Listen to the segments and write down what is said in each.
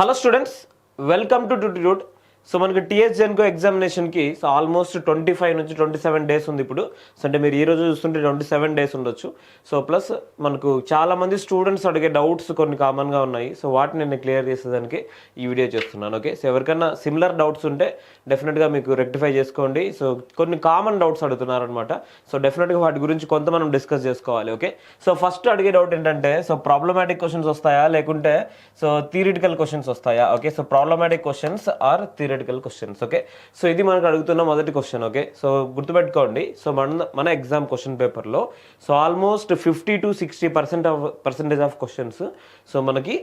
Hello students, welcome to Tute. So మనకి TS Genco ఎగ్జామినేషన్కి so almost 25 నుంచి 27 డేస్ ఉంది ఇప్పుడు. సో అంటే మీరు ఈరోజు చూస్తుంటే 27 డేస్ ఉండొచ్చు. సో ప్లస్ మనకు చాలామంది స్టూడెంట్స్ అడిగే డౌట్స్ కొన్ని కామన్గా ఉన్నాయి. సో వాటిని నేను క్లియర్ చేసేదానికి ఈ వీడియో చేస్తున్నాను. ఓకే, సో ఎవరికైనా సిమిలర్ డౌట్స్ ఉంటే డెఫినెట్గా మీకు రెక్టిఫై చేసుకోండి. సో కొన్ని కామన్ డౌట్స్ అడుగుతున్నారనమాట. సో డెఫినెట్గా వాటి గురించి కొంత మనం డిస్కస్ చేసుకోవాలి. ఓకే, సో ఫస్ట్ అడిగే డౌట్ ఏంటంటే సో ప్రాబ్లమాటిక్ క్వశ్చన్స్ వస్తాయా లేకుంటే సో థియరిటికల్ క్వశ్చన్స్ వస్తాయా? Okay, so problematic questions or theoretical questions. Okay, so ఇది మనకు అడుగుతున్న మొదటి క్వశ్చన్. ఓకే, సో గుర్తుపెట్టుకోండి, సో మన ఎగ్జామ్ క్వశ్చన్ పేపర్లో so almost 50 to 60% of questions so మనకి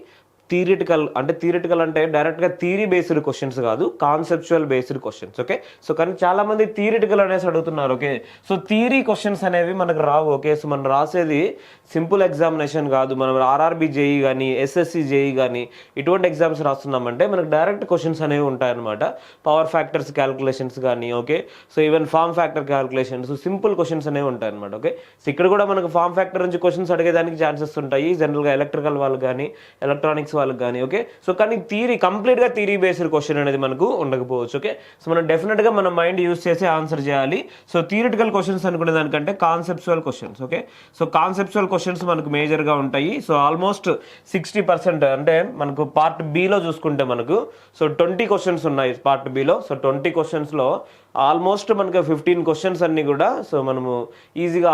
థియరిటికల్ అంటే డైరెక్ట్గా థియరీ బేస్డ్ క్వశ్చన్స్ కాదు, conceptual based questions. Okay, so కానీ చాలామంది థియరిటికల్ అనేసి అడుగుతున్నారు. ఓకే, సో థియరీ క్వశ్చన్స్ అనేవి మనకు రావు. ఓకే, సో మనం రాసేది సింపుల్ ఎగ్జామినేషన్ కాదు. మనం ఆర్ఆర్బి జేఈ కానీ ఎస్ఎస్సి జేఈ కానీ ఇటువంటి ఎగ్జామ్స్ రాస్తున్నామంటే మనకు డైరెక్ట్ క్వశ్చన్స్ అనేవి ఉంటాయన్నమాట. పవర్ ఫ్యాక్టర్స్ క్యాలిక్యులేషన్స్ కానీ, okay, so even form factor calculations, simple questions అనేవి ఉంటాయన్నమాట. ఓకే, సో ఇక్కడ కూడా మనకు ఫార్మ్ ఫ్యాక్టర్ నుంచి క్వశ్చన్స్ అడిగేదానికి ఛాన్సెస్ ఉంటాయి జనరల్గా ఎలక్ట్రికల్ వాళ్ళు కానీ ఎలక్ట్రానిక్స్ వాళ్ళకి కానీ. ఓకే, సో కానీ కంప్లీట్గా థియరీ బేస్డ్ క్వశ్చన్ అనేది మనకు ఉండకపోవచ్చు. ఓకే, సో మనం డెఫినెట్గా మన మైండ్ యూస్ చేసి ఆన్సర్ చేయాలి. సో థియరిటికల్ క్వశ్చన్స్ అనుకునే దానికంటే conceptual questions. Okay, so conceptual questions మనకు మేజర్గా ఉంటాయి. సో ఆల్మోస్ట్ 60% అంటే మనకు పార్ట్ బిలో చూసుకుంటే మనకు సో 20 క్వశ్చన్స్ ఉన్నాయి పార్ట్ బిలో. సో 20 క్వశ్చన్స్లో ఆల్మోస్ట్ మనకు 15 క్వశ్చన్స్ అన్ని కూడా సో మనము ఈజీగా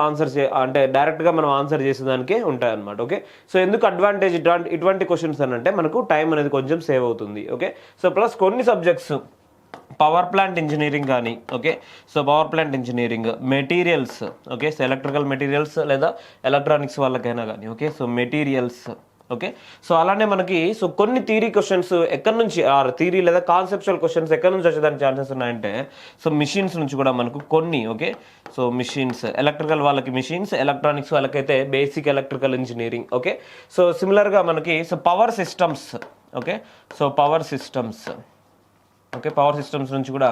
అంటే డైరెక్ట్గా మనం ఆన్సర్ చేసేదానికే ఉంటాయి అన్నమాట. ఓకే, సో ఎందుకు అడ్వాంటేజ్ ఇటువంటి క్వశ్చన్స్ అని అంటే మనకు టైం అనేది కొంచెం సేవ్ అవుతుంది. ఓకే, సో ప్లస్ కొన్ని సబ్జెక్ట్స్ పవర్ ప్లాంట్ ఇంజనీరింగ్ కానీ, okay, so power plant engineering materials, okay, so electrical materials లేదా ఎలక్ట్రానిక్స్ వాళ్ళకైనా కానీ, okay, so materials. Okay, so అలానే మనకి సో కొన్ని థియరీ క్వశ్చన్స్ ఎక్కడి నుంచి థియరీ లేదా కాన్సెప్చువల్ క్వశ్చన్స్ ఎక్కడి నుంచి వచ్చేదానికి ఛాన్సెస్ ఉన్నాయంటే సో మిషన్స్ నుంచి కూడా మనకు కొన్ని. ఓకే, సో మిషన్స్ ఎలక్ట్రికల్ వాళ్ళకి మిషన్స్, ఎలక్ట్రానిక్స్ వాళ్ళకైతే basic electrical engineering. Okay, so సిమిలర్గా మనకి so power systems. Okay, so power systems. Okay, power systems నుంచి కూడా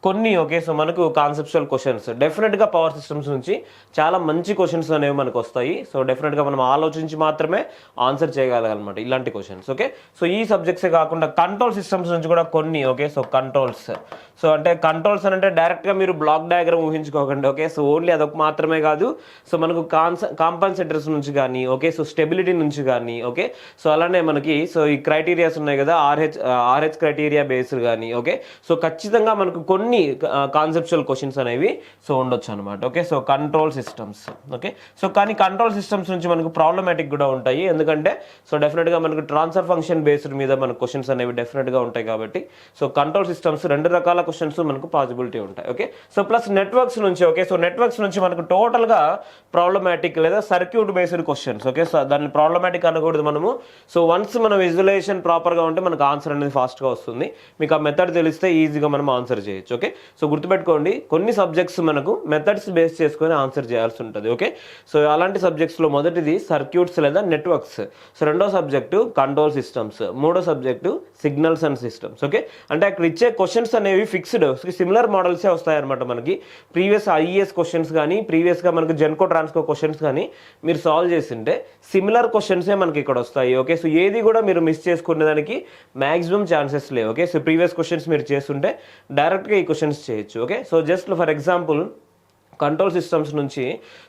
కొన్ని. ఓకే, సో మనకు కాన్సెప్చువల్ క్వశ్చన్స్ డెఫినెట్గా పవర్ సిస్టమ్స్ నుంచి చాలా మంచి క్వశ్చన్స్ అనేవి మనకు వస్తాయి. సో డెఫినెట్గా మనం ఆలోచించి మాత్రమే ఆన్సర్ చేయగలగాలన్నమాట ఇలాంటి క్వశ్చన్స్. ఓకే, సో ఈ సబ్జెక్ట్సే కాకుండా కంట్రోల్ సిస్టమ్స్ నుంచి కూడా కొన్ని. Okay, so controls. సో అంటే కంట్రోల్స్ అని అంటే డైరెక్ట్గా మీరు బ్లాక్ డయాగ్రామ్ ఊహించుకోకండి. ఓకే, సో ఓన్లీ అదొక మాత్రమే కాదు. సో మనకు కాంపన్సేటర్స్ నుంచి కానీ, ఓకే, సో స్టెబిలిటీ నుంచి కానీ, ఓకే, సో అలానే మనకి సో ఈ క్రైటీరియాస్ ఉన్నాయి కదా, ఆర్హెచ్ క్రైటీరియా బేస్డ్ కానీ. ఓకే, సో ఖచ్చితంగా మనకు కొన్ని కాన్సెప్చువల్ క్వశ్చన్స్ అనేవి సో ఉండొచ్చు అనమాట. Okay, so control systems. Okay, so కానీ కంట్రోల్ సిస్టమ్స్ నుంచి మనకు ప్రాబ్లమాటిక్ కూడా ఉంటాయి. ఎందుకంటే సో డెఫినెట్గా మనకు ట్రాన్స్ఫర్ ఫంక్షన్ బేస్డ్ మీద మనకు క్వశ్చన్స్ అనేవి డెఫినెట్గా ఉంటాయి కాబట్టి సో కంట్రోల్ సిస్టమ్స్ 2 రకాల క్వశ్చన్స్ మనకు పాసిబిలిటీ ఉంటాయి. ఓకే, సో ప్లస్ నెట్వర్క్స్ నుంచి. ఓకే, సో నెట్వర్క్స్ నుంచి మనకు టోటల్గా ప్రాబ్లమాటిక్ లేదా circuit based questions. Okay, so దాన్ని ప్రాబ్లమాటిక్ అనకూడదు మనము. సో వన్స్ మన విజువలైజేషన్ ప్రాపర్గా ఉంటే మనకు ఆన్సర్ అనేది ఫాస్ట్గా వస్తుంది. మీకు ఆ మెథడ్ తెలిస్తే ఈజీగా మనం ఆన్సర్ చేయొచ్చు. ఓకే, సో గుర్తుపెట్టుకోండి, కొన్ని సబ్జెక్ట్స్ మనకు మెథడ్స్ బేస్ చేసుకొని ఆన్సర్ చేయాల్సి ఉంటుంది. ఓకే, సో అలాంటి సబ్జెక్ట్స్లో మొదటిది సర్క్యూట్స్ లేదా నెట్వర్క్స్. సో రెండో సబ్జెక్టు కంట్రోల్ సిస్టమ్స్, మూడో subject signals and systems. Okay, అంటే అక్కడ ఇచ్చే క్వశ్చన్స్ అనేవి ఫిక్స్డ్ సిమిలర్ మోడల్సే వస్తాయన్నమాట. మనకి ప్రీవియస్ ఐఏఎస్ క్వశ్చన్స్ కానీ ప్రీవియస్గా మనకు జెన్కో ట్రాన్స్కో క్వశ్చన్స్ కానీ మీరు సాల్వ్ చేసింటే సిమిలర్ క్వశ్చన్సే మనకి ఇక్కడ వస్తాయి. ఓకే, సో ఏది కూడా మీరు మిస్ చేసుకునేదానికి మ్యాక్సిమం ఛాన్సెస్ లేవు. ఓకే, సో ప్రీవియస్ క్వశ్చన్స్ మీరు చేస్తుంటే డైరెక్ట్గా ఈ క్వశ్చన్స్ చేయొచ్చు. Okay, so just for example control systems నుంచి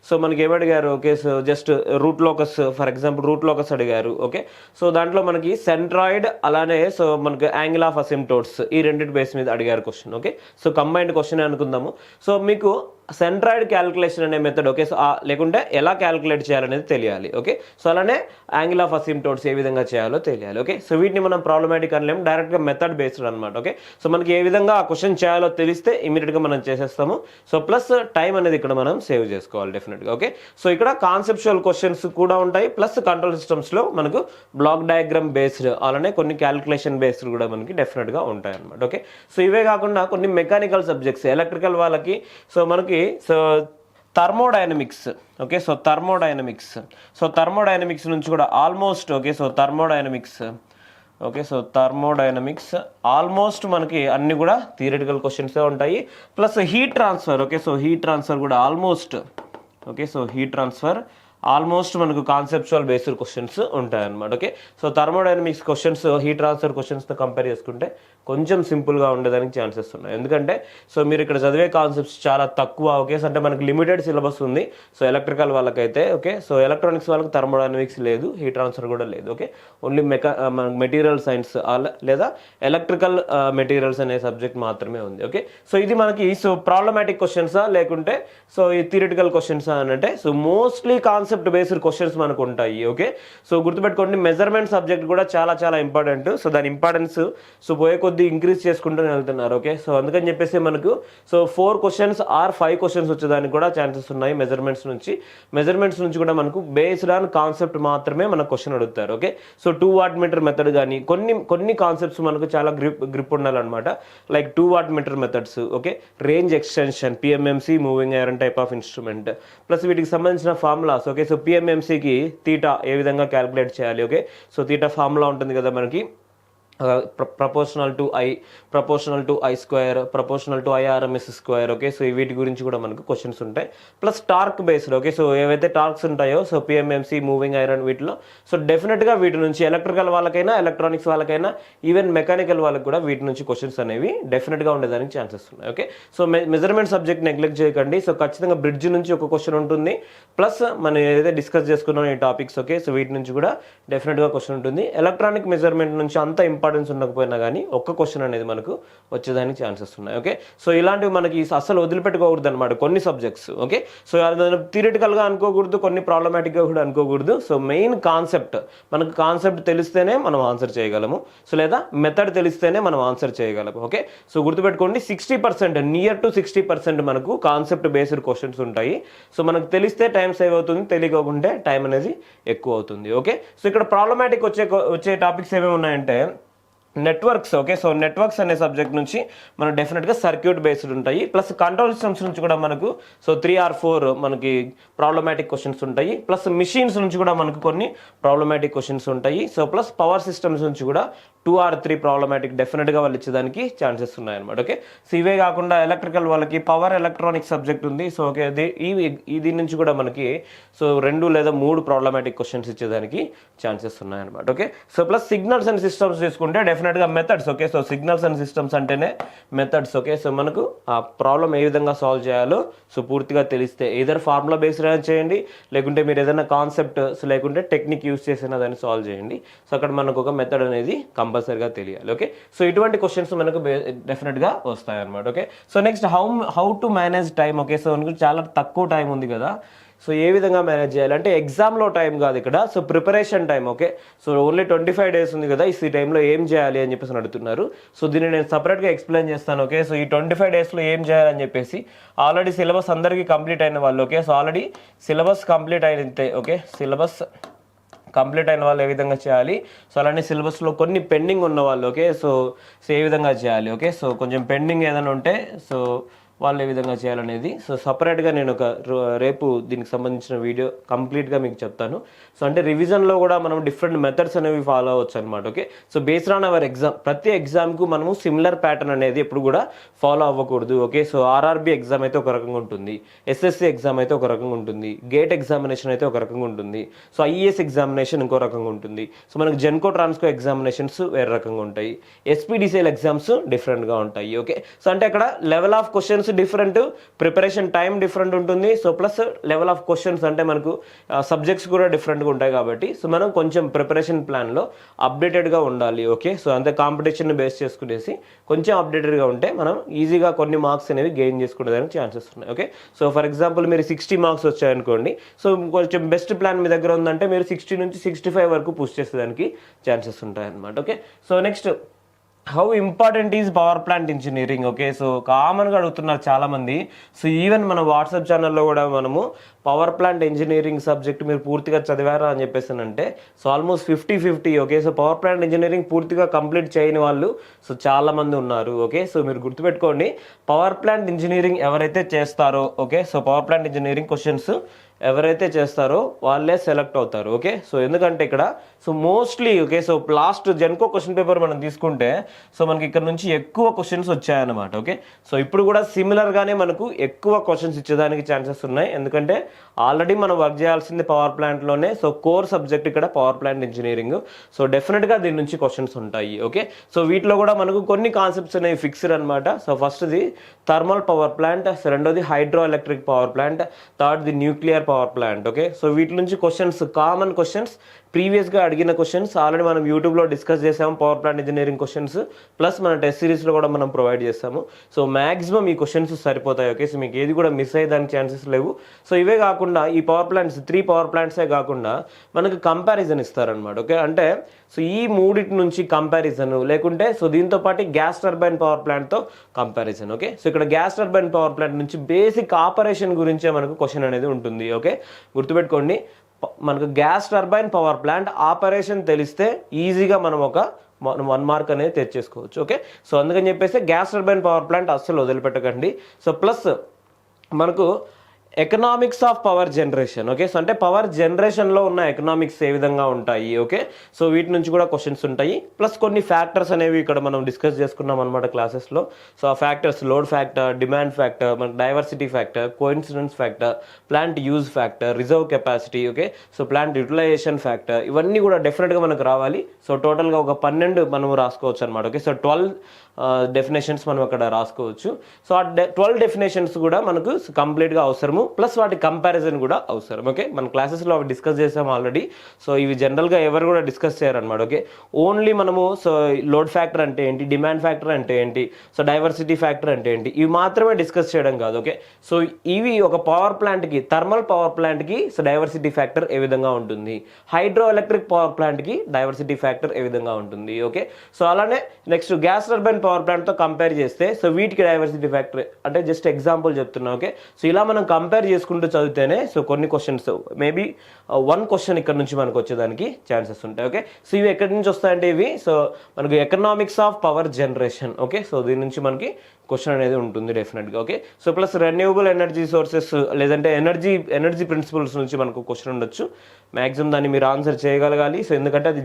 సో మనకి ఏమడిగారు? Okay, so just root locus, for example root locus అడిగారు. ఓకే, సో దాంట్లో మనకి సెంట్రాయిడ్ అలానే సో మనకి యాంగిల్ ఆఫ్ అసిమ్టోట్స్ ఈ రెండింటి బేస్ మీద అడిగారు question. Okay, so combined question అనుకుందాము. సో మీకు సెంట్రాయిడ్ క్యాలిక్యులేషన్ అనే మెథడ్, ఓకే, సో లేకుంటే ఎలా క్యాలిక్యులేట్ చేయాలనేది తెలియాలి. ఓకే, సో అలానే యాంగిల్ ఆఫ్ అసిమ్టోట్స్ ఏ విధంగా చేయాలో తెలియాలి. ఓకే, సో వీటిని మనం ప్రాబ్లమాటిక్ అనలేము, డైరెక్ట్గా మెథడ్ బేస్డ్ అనమాట. ఓకే, సో మనకి ఏ విధంగా ఆ క్వశ్చన్ చేయాలో తెలిస్తే ఇమీడియట్గా మనం చేసేస్తాము. సో ప్లస్ టైం అనేది ఇక్కడ మనం సేవ్ చేసుకోవాలి డెఫినెట్గా. ఓకే, సో ఇక్కడ కాన్సెప్చువల్ క్వశ్చన్స్ కూడా ఉంటాయి, ప్లస్ కంట్రోల్ సిస్టమ్స్లో మనకు బ్లాక్ డయాగ్రామ్ బేస్డ్ అలానే కొన్ని క్యాలిక్యులేషన్ బేస్డ్ కూడా మనకి డెఫినెట్గా ఉంటాయి అనమాట. ఓకే, సో ఇవే కాకుండా కొన్ని మెకానికల్ సబ్జెక్ట్స్ ఎలక్ట్రికల్ వాళ్ళకి సో మనకి so thermodynamics. Okay, so thermodynamics నుంచి కూడా almost. Okay, so thermodynamics. Okay, so thermodynamics almost మనకి అన్ని కూడా థియరిటికల్ క్వశ్చన్సే ఉంటాయి. Plus heat transfer. Okay, so heat transfer కూడా almost. Okay, so heat transfer almost మనకు కాన్సెప్చువల్ బేస్డ్ క్వశ్చన్స్ ఉంటాయి అనమాట. Okay, so thermodynamics questions heat transfer క్వశ్చన్స్తో కంపేర్ చేసుకుంటే కొంచెం సింపుల్గా ఉండేదానికి ఛాన్సెస్ ఉన్నాయి. ఎందుకంటే సో మీరు ఇక్కడ చదివే కాన్సెప్ట్స్ చాలా తక్కువ. ఓకే, అంటే మనకు లిమిటెడ్ సిలబస్ ఉంది. సో ఎలక్ట్రికల్ వాళ్ళకైతే ఓకే, సో ఎలక్ట్రానిక్స్ వాళ్ళకి థర్మోడైనమిక్స్ లేదు, హీట్ ట్రాన్స్ఫర్ కూడా లేదు. ఓకే, ఓన్లీ మెటీరియల్ సైన్స్ లేదా ఎలక్ట్రికల్ మెటీరియల్స్ అనే సబ్జెక్ట్ మాత్రమే ఉంది. ఓకే, సో ఇది మనకి సో ప్రాబ్లమాటిక్ క్వశ్చన్సా లేకుంటే సో ఈ థియరిటికల్ క్వశ్చన్సా అని అంటే so mostly concept based questions మనకు ఉంటాయి. ఓకే, సో గుర్తుపెట్టుకోండి మెజర్మెంట్ సబ్జెక్ట్ కూడా చాలా చాలా ఇంపార్టెంట్. సో దాని ఇంపార్టెన్స్ సో పోయే కొద్ది ఇంక్రీజ్ చేసుకుంటూనే వెళ్తున్నారు. ఓకే, సో అందుకని చెప్పేసి మనకు సో 4 క్వశ్చన్స్ ఆర్ 5 క్వశ్చన్స్ వచ్చేదానికి కూడా ఛాన్సెస్ ఉన్నాయి. మెజర్మెంట్స్ నుంచి కూడా మనకు బేస్డ్ ఆన్ కాన్సెప్ట్ మాత్రమే మనకు క్వశ్చన్ అడుగుతారు. Okay, so 2 watt meter method కానీ కొన్ని కాన్సెప్ట్స్ మనకు చాలా గ్రిప్ ఉండాలన్నమాట. Like 2 watt meter methods, okay, range extension, PMMC, moving iron type of instrument, plus వీటికి సంబంధించిన ఫార్ములాస్. ఓకే, సో పిఎంఎంసీకి తీటా ఏ విధంగా క్యాలిక్యులేట్ చేయాలి. ఓకే, సో తీటా ఫార్ములా ఉంటుంది కదా మనకి, proportional to I square, proportional to IRMS square. Okay, so వీటి గురించి కూడా మనకు క్వశ్చన్స్ ఉంటాయి. Plus torque based. Okay, so ఏవైతే టార్క్స్ ఉంటాయో సో పిఎంఎంసీ, మూవింగ్ ఐరన్ వీటిలో సో డెఫినెట్గా వీటి నుంచి ఎలక్ట్రికల్ వాళ్ళకైనా ఎలక్ట్రానిక్స్ వాళ్ళకైనా ఈవెన్ మెకానికల్ వాళ్ళకి కూడా వీటి నుంచి క్వశ్చన్స్ అనేవి డెఫినెట్గా ఉండేదానికి ఛాన్సెస్ ఉన్నాయి. Okay, so measurement subject neglect చేయకండి. సో ఖచ్చితంగా బ్రిడ్జ్ నుంచి ఒక క్వశ్చన్ ఉంటుంది. ప్లస్ మనం ఏదైతే డిస్కస్ చేసుకున్నాం ఈ టాపిక్స్. ఓకే, సో వీటి నుంచి కూడా డెఫినెట్గా క్వశ్చన్ ఉంటుంది. ఎలక్ట్రానిక్ మెజర్మెంట్ నుంచి అంత ఇంపార్టెన్స్ ఉండకపోయినా కానీ ఒక్క క్వశ్చన్ అనేది మనకు వచ్చేదానికి ఛాన్సెస్ ఉన్నాయి. ఓకే, సో ఇలాంటివి మనకి అసలు వదిలిపెట్టుకోకూడదు అనమాట కొన్ని సబ్జెక్ట్స్. ఓకే, సో థియరిటికల్గా అనుకోకూడదు, కొన్ని ప్రాబ్లమాటిక్గా కూడా అనుకోకూడదు. సో మెయిన్ కాన్సెప్ట్, మనకు కాన్సెప్ట్ తెలిస్తేనే మనం ఆన్సర్ చేయగలము. సో లేదా మెథడ్ తెలిస్తేనే మనం ఆన్సర్ చేయగలము. ఓకే, సో గుర్తుపెట్టుకోండి 60% నియర్ టు 60% మనకు కాన్సెప్ట్ బేస్డ్ క్వశ్చన్స్ ఉంటాయి. సో మనకు తెలిస్తే టైం సేవ్ అవుతుంది, తెలియకోకుంటే టైం అనేది ఎక్కువ అవుతుంది. ఓకే, సో ఇక్కడ ప్రాబ్లమాటిక్ వచ్చే టాపిక్స్ ఏమేమి ఉన్నాయంటే నెట్వర్క్స్. ఓకే, సో నెట్వర్క్స్ అనే సబ్జెక్ట్ నుంచి మనం డెఫినెట్గా సర్క్యూట్ బేస్డ్ ఉంటాయి. ప్లస్ కంట్రోల్ సిస్టమ్స్ నుంచి కూడా మనకు సో 3 or 4 మనకి ప్రాబ్లమాటిక్ క్వశ్చన్స్ ఉంటాయి. ప్లస్ మిషన్స్ నుంచి కూడా మనకు కొన్ని ప్రాబ్లమాటిక్ క్వశ్చన్స్ ఉంటాయి. సో ప్లస్ పవర్ సిస్టమ్స్ నుంచి కూడా 2 or 3 ప్రాబ్లమాటిక్ డెఫినెట్గా వాళ్ళు ఇచ్చేదానికి ఛాన్సెస్ ఉన్నాయన్నమాట. ఓకే, సో ఇవే కాకుండా ఎలక్ట్రికల్ వాళ్ళకి పవర్ ఎలక్ట్రానిక్ సబ్జెక్ట్ ఉంది. సో ఓకే, దీని నుంచి కూడా మనకి సో 2 లేదా 3 ప్రాబ్లమాటిక్ క్వశ్చన్స్ ఇచ్చేదానికి ఛాన్సెస్ ఉన్నాయన్నమాట. Okay, so plus signals and systems తీసుకుంటే డెఫినెట్గా methods. Okay, so signals and systems అంటేనే మెథడ్స్. ఓకే, సో మనకు ఆ ప్రాబ్లం ఏ విధంగా సాల్వ్ చేయాలో సో పూర్తిగా తెలిస్తే ఏదైనా ఫార్ములా బేస్డ్ అయినా చేయండి, లేకుంటే మీరు ఏదైనా కాన్సెప్ట్ లేకుంటే టెక్నిక్ యూస్ చేసినా దాన్ని సాల్వ్ చేయండి. సో అక్కడ మనకు ఒక మెథడ్ అనేది కంపల్సరీగా తెలియాలి. ఓకే, సో ఇటువంటి క్వశ్చన్స్ మనకు డెఫినెట్గా వస్తాయి అనమాట. Okay, so next how to manage time. Okay, so మనకు చాలా తక్కువ టైం ఉంది కదా, సో ఏ విధంగా మేనేజ్ చేయాలంటే ఎగ్జామ్లో టైం కాదు ఇక్కడ, so preparation time. Okay, so only 25 days ఉంది కదా, ఈ టైంలో ఏం చేయాలి అని చెప్పేసి అడుగుతున్నారు. సో దీన్ని నేను సపరేట్గా ఎక్స్ప్లెయిన్ చేస్తాను. ఓకే, సో ఈ 25 daysలో ఏం చేయాలని చెప్పేసి ఆల్రెడీ సిలబస్ అందరికీ కంప్లీట్ అయిన వాళ్ళు. ఓకే, సో ఆల్రెడీ సిలబస్ కంప్లీట్ అయితే ఓకే, సిలబస్ కంప్లీట్ అయిన వాళ్ళు ఏ విధంగా చేయాలి, సో అలానే సిలబస్లో కొన్ని పెండింగ్ ఉన్న వాళ్ళు. ఓకే, సో ఏ విధంగా చేయాలి. ఓకే, సో కొంచెం పెండింగ్ ఏదైనా ఉంటే సో వాళ్ళు ఏ విధంగా చేయాలనేది సో సపరేట్గా నేను రేపు దీనికి సంబంధించిన వీడియో కంప్లీట్గా మీకు చెప్తాను. సో అంటే రివిజన్లో కూడా మనం డిఫరెంట్ మెథడ్స్ అనేవి ఫాలో అవ్వచ్చు అనమాట. Okay, so based on hour exam, ప్రతి ఎగ్జామ్కు మనము సిమిలర్ ప్యాటర్న్ అనేది ఎప్పుడు కూడా ఫాలో అవ్వకూడదు. ఓకే, సో ఆర్ఆర్బి ఎగ్జామ్ అయితే ఒక రకంగా ఉంటుంది, ఎస్ఎస్సి ఎగ్జామ్ అయితే ఒక రకంగా ఉంటుంది, గేట్ ఎగ్జామినేషన్ అయితే ఒక రకంగా ఉంటుంది, సో ఐఏఎస్ ఎగ్జామినేషన్ ఇంకో రకంగా ఉంటుంది, సో మనకు జెన్కో ట్రాన్స్కో ఎగ్జామినేషన్స్ వేరే రకంగా ఉంటాయి, ఎస్పీడీసీఎల్ ఎగ్జామ్స్ డిఫరెంట్గా ఉంటాయి. ఓకే, సో అంటే అక్కడ level of questions different, preparation time different ఉంటుంది. So plus level of questions అంటే మనకు సబ్జెక్ట్స్ కూడా డిఫరెంట్గా ఉంటాయి కాబట్టి సో మనం కొంచెం ప్రిపరేషన్ ప్లాన్లో అప్డేటెడ్గా ఉండాలి. ఓకే, సో అంతే కాంపిటీషన్ బేస్ చేసుకునేసి కొంచెం అప్డేటెడ్గా ఉంటే మనం ఈజీగా కొన్ని మార్క్స్ అనేవి గెయిన్ చేసుకునేదానికి ఛాన్సెస్ ఉన్నాయి. ఓకే, సో ఫర్ ఎగ్జాంపుల్ మీరు 60 మార్క్స్ వచ్చాయనుకోండి, సో కొంచెం బెస్ట్ ప్లాన్ మీ దగ్గర ఉందంటే మీరు 60 నుంచి 65 వరకు పుష్ చేసేదానికి ఛాన్సెస్ ఉంటాయి అన్నమాట. Okay, so next how important is power plant engineering. Okay, so కామన్గా అడుగుతున్నారు చాలామంది. సో ఈవెన్ మన వాట్సాప్ ఛానల్లో కూడా మనము పవర్ ప్లాంట్ ఇంజనీరింగ్ సబ్జెక్ట్ మీరు పూర్తిగా చదివారా అని చెప్పేసి అంటే so almost 50-50. Okay, so power plant engineering పూర్తిగా కంప్లీట్ చేయని వాళ్ళు సో చాలామంది ఉన్నారు. ఓకే, సో మీరు గుర్తుపెట్టుకోండి, పవర్ ప్లాంట్ ఇంజనీరింగ్ ఎవరైతే చేస్తారో okay, so power plant engineering questions ఎవరైతే చేస్తారో వాళ్ళే సెలెక్ట్ అవుతారు. ఓకే, సో ఎందుకంటే ఇక్కడ so mostly okay, so last Genco question paper మనం తీసుకుంటే సో మనకి ఇక్కడ నుంచి ఎక్కువ క్వశ్చన్స్ వచ్చాయన్నమాట. ఓకే, సో ఇప్పుడు కూడా సిమిలర్గానే మనకు ఎక్కువ క్వశ్చన్స్ ఇచ్చేదానికి ఛాన్సెస్ ఉన్నాయి. ఎందుకంటే ఆల్రెడీ మనం వర్క్ చేయాల్సింది పవర్ ప్లాంట్లోనే. సో కోర్ సబ్జెక్ట్ ఇక్కడ పవర్ ప్లాంట్ ఇంజనీరింగ్. సో డెఫినెట్గా దీని నుంచి క్వశ్చన్స్ ఉంటాయి. ఓకే, సో వీటిలో కూడా మనకు కొన్ని కాన్సెప్ట్స్ అనేవి ఫిక్స్డ్ అనమాట. సో ఫస్ట్ది థర్మల్ పవర్ ప్లాంట్, రెండోది హైడ్రో ఎలక్ట్రిక్ పవర్ ప్లాంట్, థర్డ్ది nuclear power plant. Okay, so వీటి నుంచి క్వశ్చన్స్, కామన్ క్వశ్చన్స్, ప్రీవియస్గా అడిగిన క్వశ్చన్స్ ఆల్రెడీ మనం యూట్యూబ్లో డిస్కస్ చేసాము. Power plant engineering questions plus మన టెస్ట్ సిరీస్లో కూడా మనం ప్రొవైడ్ చేస్తాము. సో మ్యాక్సిమం ఈ క్వశ్చన్స్ సరిపోతాయి. ఓకే, సో మీకు ఏది కూడా మిస్ అయ్యేదానికి ఛాన్సెస్ లేవు. సో ఇవే కాకుండా ఈ పవర్ ప్లాంట్స్ 3 పవర్ ప్లాంట్సే కాకుండా మనకు కంపారిజన్ ఇస్తారనమాట. ఓకే, అంటే సో ఈ మూడిటి నుంచి కంపారిజన్, లేకుంటే సో దీంతో పాటు గ్యాస్ టర్బైన్ పవర్ ప్లాంట్తో కంపారిజన్. ఓకే, సో ఇక్కడ గ్యాస్ టర్బైన్ పవర్ ప్లాంట్ నుంచి బేసిక్ ఆపరేషన్ గురించే మనకు క్వశ్చన్ అనేది ఉంటుంది. ఓకే, గుర్తుపెట్టుకోండి, మనకు gas turbine power plant operation తెలిస్తే ఈజీగా మనం ఒక 1 మార్క్ అనేది తెచ్చేసుకోవచ్చు. ఓకే, సో అందుకని చెప్పేసి గ్యాస్ టర్బైన్ పవర్ ప్లాంట్ అస్సలు వదిలిపెట్టకండి. సో ప్లస్ మనకు economics of power generation. Okay, so అంటే పవర్ జనరేషన్లో ఉన్న ఎకనామిక్స్ ఏ విధంగా ఉంటాయి. ఓకే, సో వీటి నుంచి కూడా క్వశ్చన్స్ ఉంటాయి. ప్లస్ కొన్ని ఫ్యాక్టర్స్ అనేవి ఇక్కడ మనం డిస్కస్ చేసుకున్నాం అనమాట క్లాసెస్లో. సో ఆ factors load factor, demand factor, మనకు diversity factor, coincidence factor, plant use factor, reserve capacity. Okay, so plant utilization factor, ఇవన్నీ కూడా డెఫినెట్గా మనకు రావాలి. సో టోటల్గా ఒక 12 మనం రాసుకోవచ్చు అనమాట. ఓకే, సో 12 డెఫినేషన్స్ మనం అక్కడ రాసుకోవచ్చు. సో ఆ 12 డెఫినేషన్స్ కూడా మనకు కంప్లీట్గా అవసరము, ప్లస్ వాటి కంపారిజన్ కూడా అవసరం. ఓకే, మన క్లాసెస్లో అవి డిస్కస్ చేసాము ఆల్రెడీ. సో ఇవి జనరల్గా ఎవరు కూడా డిస్కస్ చేయరనమాట. ఓకే, ఓన్లీ మనము సో లోడ్ ఫ్యాక్టర్ అంటే ఏంటి, డిమాండ్ ఫ్యాక్టర్ అంటే ఏంటి, సో డైవర్సిటీ ఫ్యాక్టర్ అంటే ఏంటి, ఇవి మాత్రమే డిస్కస్ చేయడం కాదు. ఓకే, సో ఇవి ఒక పవర్ ప్లాంట్కి, థర్మల్ పవర్ ప్లాంట్కి సో డైవర్సిటీ ఫ్యాక్టర్ ఏ విధంగా ఉంటుంది, హైడ్రో ఎలక్ట్రిక్ పవర్ ప్లాంట్కి డైవర్సిటీ ఫ్యాక్టర్ ఏ విధంగా ఉంటుంది. ఓకే, సో అలానే నెక్స్ట్ గ్యాస్ టర్బైన్ పవర్ ప్లాంట్తో కంపేర్ చేస్తే సో వీటికి డైవర్సిటీ ఫ్యాక్టర్ అంటే జస్ట్ ఎగ్జాంపుల్ చెప్తున్నా. ఓకే, సో ఇలా మనం కంపేర్ చేసుకుంటూ చదివితేనే సో కొన్ని క్వశ్చన్స్ మేబీ 1 క్వశ్చన్ ఇక్కడ నుంచి మనకు వచ్చేదానికి ఛాన్సెస్ ఉంటాయి. ఓకే, సో ఇవి ఎక్కడి నుంచి వస్తాయంటే ఇవి సో మనకు economics of power generation. Okay, so దీని నుంచి మనకి క్వశ్చన్ అనేది ఉంటుంది డెఫినెట్గా. Okay, so plus renewable energy sources లేదంటే ఎనర్జీ ప్రిన్సిపల్స్ నుంచి మనకు క్వశ్చన్ ఉండొచ్చు. మ్యాక్సిమం దాన్ని మీరు ఆన్సర్ చేయగలగాలి. సో ఎందుకంటే అది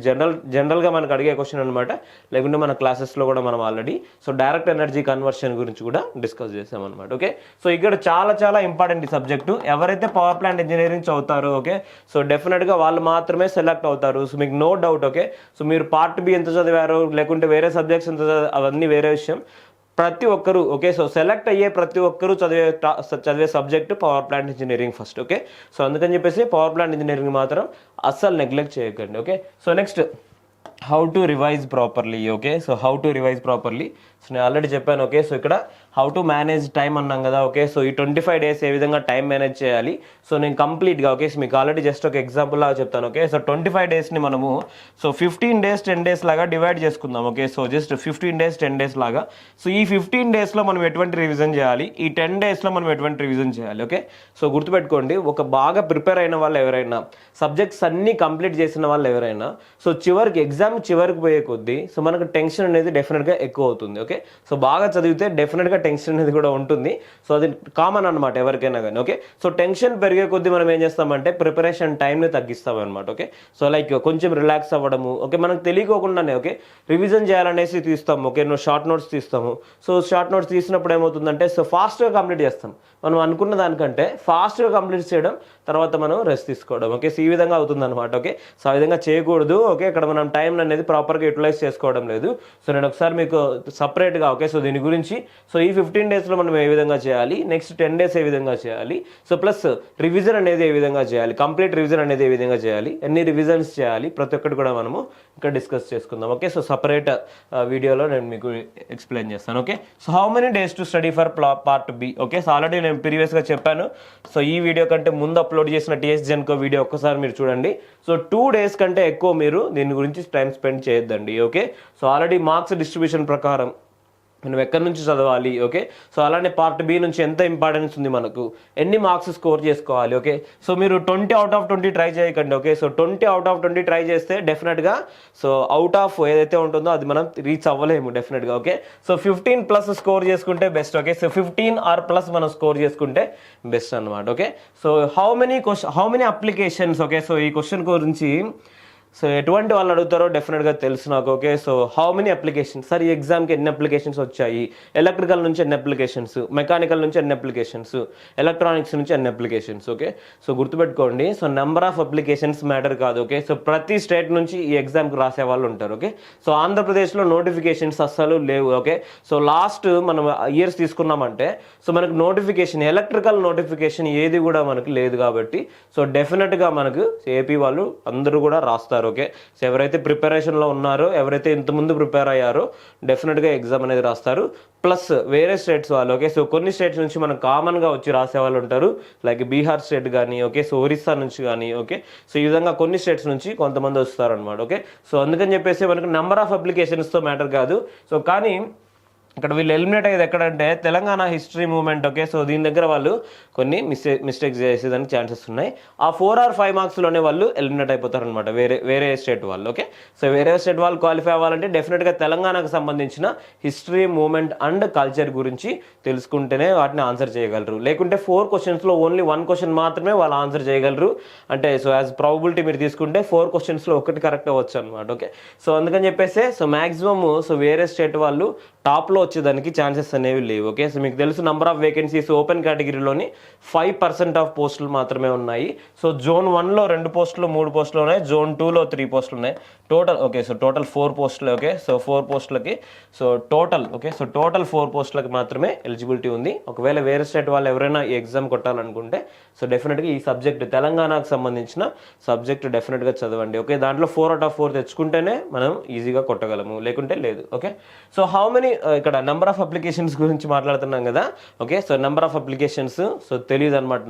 జనరల్గా మనకు అడిగే క్వశ్చన్ అనమాట. లేకుంటే మన క్లాసెస్లో కూడా మనం already so direct energy conversion గురించి కూడా డిస్కస్ చేసామన్నమాట. ఓకే, సో ఇక్కడ చాలా ఇంపార్టెంట్ ఈ సబ్జెక్టు. ఎవరైతే పవర్ ప్లాంట్ ఇంజనీరింగ్ చదువుతారో ఓకే, సో డెఫినెట్గా వాళ్ళు మాత్రమే సెలెక్ట్ అవుతారు. సో మీకు నో డౌట్. ఓకే, సో మీరు పార్ట్ బి ఎంత చదివారు, లేకుంటే వేరే సబ్జెక్ట్స్ ఎంత అవన్నీ వేరే విషయం. ప్రతి ఒక్కరు ఓకే, సో సెలెక్ట్ అయ్యే ప్రతి ఒక్కరు చదివే subject power plant engineering first. Okay, so అందుకని చెప్పేసి పవర్ ప్లాంట్ ఇంజనీరింగ్ మాత్రం అస్సలు నెగ్లెక్ట్ చేయకండి. Okay, so next how to revise properly. Okay, so how to revise properly so నేను ఆల్రెడీ చెప్పాను. ఓకే, సో ఇక్కడ హౌ టు మేనేజ్ టైం అన్నాం కదా. ఓకే, సో ఈ 25 డేస్ ఏ విధంగా టైం మేనేజ్ చేయాలి. సో నేను కంప్లీట్గా ఓకే, సో మీకు ఆల్రెడీ జస్ట్ ఒక ఎగ్జాంపుల్ లాగా చెప్తాను. ఓకే, సో 25 డేస్ని మనము సో 15 డేస్ 10 డేస్ లాగా డివైడ్ చేసుకుందాం. Okay, so just 15 days 10 days లాగా. సో ఈ 15 డేస్లో మనం ఎటువంటి రివిజన్ చేయాలి, ఈ 10 డేస్లో మనం ఎటువంటి రివిజన్ చేయాలి. ఓకే, సో గుర్తుపెట్టుకోండి, ఒక బాగా ప్రిపేర్ అయిన వాళ్ళు ఎవరైనా, సబ్జెక్ట్స్ అన్నీ కంప్లీట్ చేసిన వాళ్ళు ఎవరైనా సో ఎగ్జామ్ చివరికి పోయే కొద్దీ సో మనకు టెన్షన్ అనేది డెఫినెట్గా ఎక్కువ అవుతుంది. ఓకే, సో బాగా చదివితే డెఫినెట్గా టెన్షన్ అనేది కూడా ఉంటుంది. సో అది కామన్ అనమాట ఎవరికైనా కానీ. ఓకే, సో టెన్షన్ పెరిగే కొద్దీ మనం ఏం చేస్తామంటే ప్రిపరేషన్ టైంని తగ్గిస్తాం అనమాట. ఓకే, సో లైక్ కొంచెం రిలాక్స్ అవ్వడము. ఓకే, మనకు తెలియకోకుండానే ఓకే రివిజన్ చేయాలనేసి తీస్తాము. ఓకే, షార్ట్ నోట్స్ తీస్తాము. సో షార్ట్ నోట్స్ తీసినప్పుడు ఏమవుతుందంటే సో ఫాస్ట్గా కంప్లీట్ చేస్తాం. మనం అనుకున్న దానికంటే ఫాస్ట్గా కంప్లీట్ చేయడం, తర్వాత మనం రెస్ట్ తీసుకోవడం. ఓకే, సో ఈ విధంగా అవుతుంది అనమాట. ఓకే, సో ఆ విధంగా చేయకూడదు. ఓకే, ఇక్కడ మనం టైం అనేది ప్రాపర్గా యూటిలైజ్ చేసుకోవడం లేదు. సో నేను ఒకసారి మీకు సపరేట్గా ఓకే, సో దీని గురించి సో ఈ 15 డేస్లో మనం ఏ విధంగా చేయాలి, నెక్స్ట్ 10 డేస్ ఏ విధంగా చేయాలి, సో ప్లస్ రివిజన్ అనేది ఏ విధంగా చేయాలి, కంప్లీట్ రివిజన్ అనేది ఏ విధంగా చేయాలి, ఎన్ని రివిజన్స్ చేయాలి, ప్రతి ఒక్కటి కూడా మనము ఇక్కడ డిస్కస్ చేసుకుందాం. ఓకే, సో సపరేట్ వీడియోలో నేను మీకు ఎక్స్ప్లెయిన్ చేస్తాను. Okay, so how many days to study for part B. ఓకే, సో ఆల్రెడీ నేను ప్రీవియస్గా చెప్పాను. సో ఈ వీడియో కంటే ముందు అప్లోడ్ చేసిన టీఎస్ జెన్కో వీడియో ఒక్కసారి మీరు చూడండి. సో 2 డేస్ కంటే ఎక్కువ మీరు దీని గురించి టైం స్పెండ్ చేయొద్దండి. ఓకే, సో ఆల్రెడీ మార్క్స్ డిస్ట్రిబ్యూషన్ ప్రకారం మనం ఎక్కడి నుంచి చదవాలి, ఓకే. సో అలానే పార్ట్ బి నుంచి ఎంత ఇంపార్టెన్స్ ఉంది మనకు, ఎన్ని మార్క్స్ స్కోర్ చేసుకోవాలి, ఓకే. సో మీరు 20/20 ట్రై చేయకండి, ఓకే. సో 20/20 ట్రై చేస్తే డెఫినెట్గా సో అవుట్ ఆఫ్ ఏదైతే ఉంటుందో అది మనం రీచ్ అవ్వలేము డెఫినెట్గా, ఓకే. సో 15+ స్కోర్ చేసుకుంటే బెస్ట్, ఓకే. సో 15 or+ మనం స్కోర్ చేసుకుంటే బెస్ట్ అనమాట, okay. So how many applications, okay. So ఈ క్వశ్చన్ గురించి సో ఎటువంటి వాళ్ళు అడుగుతారో డెఫినెట్గా తెలుసు నాకు, okay. So how many applications, sir ఈ ఎగ్జామ్కి ఎన్ని అప్లికేషన్స్ వచ్చాయి, ఎలక్ట్రికల్ నుంచి ఎన్ని అప్లికేషన్స్, మెకానికల్ నుంచి ఎన్ని అప్లికేషన్స్, ఎలక్ట్రానిక్స్ నుంచి ఎన్ని అప్లికేషన్స్, ఓకే. సో గుర్తుపెట్టుకోండి, so number of applications matter కాదు, ఓకే. సో ప్రతి స్టేట్ నుంచి ఈ ఎగ్జామ్కి రాసే వాళ్ళు ఉంటారు, ఓకే. సో ఆంధ్రప్రదేశ్లో నోటిఫికేషన్స్ అస్సలు లేవు, ఓకే. సో లాస్ట్ మనం ఇయర్స్ తీసుకున్నామంటే సో మనకు నోటిఫికేషన్, ఎలక్ట్రికల్ నోటిఫికేషన్ ఏది కూడా మనకు లేదు కాబట్టి సో డెఫినెట్గా మనకు ఏపీ వాళ్ళు అందరూ కూడా రాస్తారు, ఓకే. సో ఎవరైతే ప్రిపరేషన్లో ఉన్నారో, ఎవరైతే ఇంతకుముందు ప్రిపేర్ అయ్యారో డెఫినెట్గా ఎగ్జామ్ అనేది రాస్తారు. ప్లస్ వేరే స్టేట్స్ వాళ్ళు, ఓకే. సో కొన్ని స్టేట్స్ నుంచి మనకు కామన్గా వచ్చి రాసే వాళ్ళు ఉంటారు, లైక్ బీహార్ స్టేట్ కానీ, ఓకే. సో ఒరిస్సా నుంచి కానీ, ఓకే. సో ఈ విధంగా కొన్ని స్టేట్స్ నుంచి కొంతమంది వస్తారనమాట, ఓకే. సో అందుకని చెప్పేసి మనకు నెంబర్ ఆఫ్ అప్లికేషన్స్తో మ్యాటర్ కాదు. సో కానీ ఇక్కడ వీళ్ళు ఎలిమినేట్ అయ్యేది ఎక్కడంటే Telangana history movement, okay. So దీని దగ్గర వాళ్ళు కొన్ని మిస్టేక్స్ చేసేదానికి ఛాన్సెస్ ఉన్నాయి. ఆ 4 or 5 మార్క్స్లోనే వాళ్ళు ఎలిమినేట్ అయిపోతారు అనమాట, వేరే స్టేట్ వాళ్ళు, ఓకే. సో వేరే స్టేట్ వాళ్ళు క్వాలిఫై అవ్వాలంటే డెఫినెట్గా తెలంగాణకు సంబంధించిన హిస్టరీ మూవ్మెంట్ అండ్ కల్చర్ గురించి తెలుసుకుంటేనే వాటిని ఆన్సర్ చేయగలరు. లేకుంటే 4 క్వశ్చన్స్లో ఓన్లీ 1 క్వశ్చన్ మాత్రమే వాళ్ళు ఆన్సర్ చేయగలరు. అంటే సో యాజ్ ప్రాబబిలిటీ మీరు తీసుకుంటే 4 క్వశ్చన్స్లో 1 కరెక్ట్ అవ్వచ్చు అనమాట, ఓకే. సో అందుకని చెప్పేసి సో మ్యాక్సిమమ్ సో వేరే స్టేట్ వాళ్ళు టాప్లో వచ్చేదానికి ఛాన్సెస్ అనేవి లేవు, ఓకే. సో మీకు తెలుసు నంబర్ ఆఫ్ వేకెన్సీస్ ఓపెన్ కేటగిరీలోని 5% ఆఫ్ పోస్టులు మాత్రమే ఉన్నాయి. సో జోన్ 1లో 2 పోస్టులు 3 పోస్టులు ఉన్నాయి, జోన్ 2లో 3 పోస్టులు ఉన్నాయి టోటల్, ఓకే. సో టోటల్ 4 పోస్టులు, ఓకే. సో 4 పోస్టులకి so total, okay. So total 4 పోస్టులకి మాత్రమే ఎలిజిబిలిటీ ఉంది. ఒకవేళ వేరే స్టేట్ వాళ్ళు ఎవరైనా ఈ ఎగ్జామ్ కొట్టాలనుకుంటే సో డెఫినెట్గా ఈ సబ్జెక్ట్ తెలంగాణకు సంబంధించిన సబ్జెక్ట్ డెఫినెట్గా చదవండి, ఓకే. దాంట్లో 4/4 తెచ్చుకుంటేనే మనం ఈజీగా కొట్టగలము, లేకుంటే లేదు, ఓకే. సో హౌ మెనీ ఇక్కడ నెంబర్ ఆఫ్ అప్లికేషన్స్ గురించి మాట్లాడుతున్నాం కదా, okay. So number of applications so తెలియదు అనమాట